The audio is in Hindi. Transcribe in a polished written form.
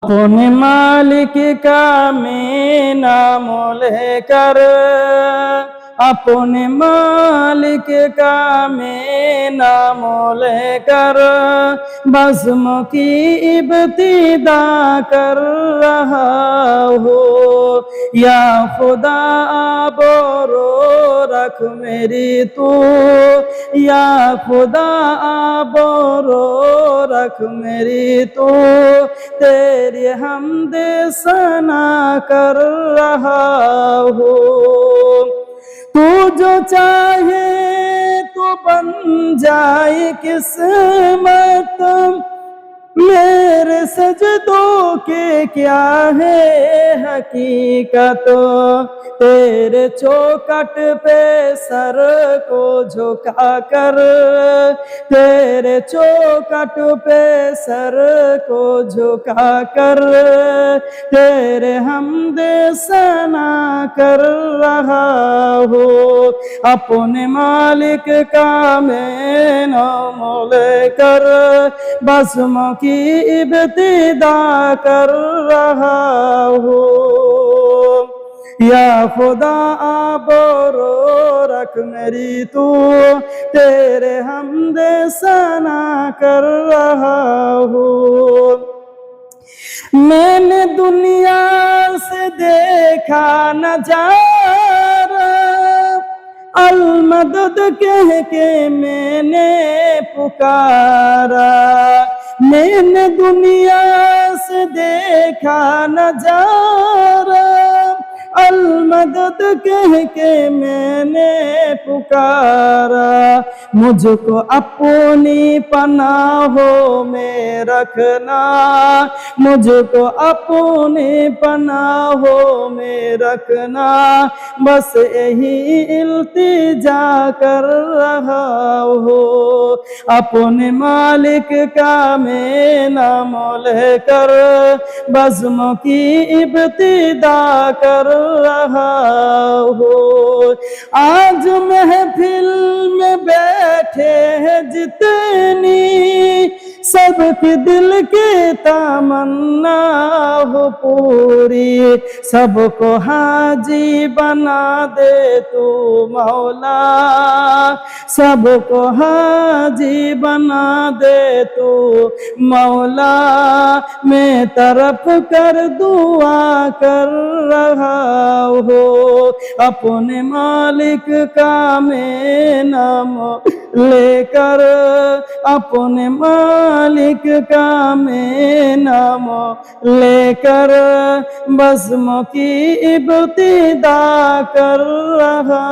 अपने मालिक का मैं नाम लेकर, अपने मालिक का मैं नाम लेकर बज़्म की इब्तिदा कर रहा हूँ। या खुदा आबरो रख मेरी तू, या खुदा आबरो रख मेरी तू, तेरी हमद सना कर रहा हूँ। तू जो चाहे तो बन जाए किस्मत, मेरे सजदों के क्या है हकीकत। तेरे चौखट पे सर को झुका कर, तेरे चौखट पे सर को झुका कर तेरे हमदे सना कर रहा हूँ। अपने मालिक का मैं नाम लेकर बज़्म की इब्तिदा कर रहा हूँ। या खुदा आबरो रख मेरी तू, तेरे हमदे सना कर रहा हूँ। मैंने दुनिया से देखा नजारा, अल मदद कह के मैंने पुकारा। मैंने दुनिया से देखा नजारा, अल मदद कह के मैंने पुकारा। मुझको अपनी पनाहों में रखना, मुझको अपनी पनाहों में रखना, बस यही इल्तिजा कर रहा हूँ। अपने मालिक का मैं नाम लेकर बज़्म की इब्तिदा कर रहा हूँ। आज महफिल में बैठे हैं जितनी, सबके दिल की तमन्ना हो पूरी, सबको हाजी बना दे तू मौला, सबको हाजी बना दे तू मौला। मैं तरफ कर दुआ कर रहा हूँ। अपने मालिक का मैं नाम लेकर, अपने मालिक का मैं नाम लेकर बज़्म की इब्तिदा कर रहा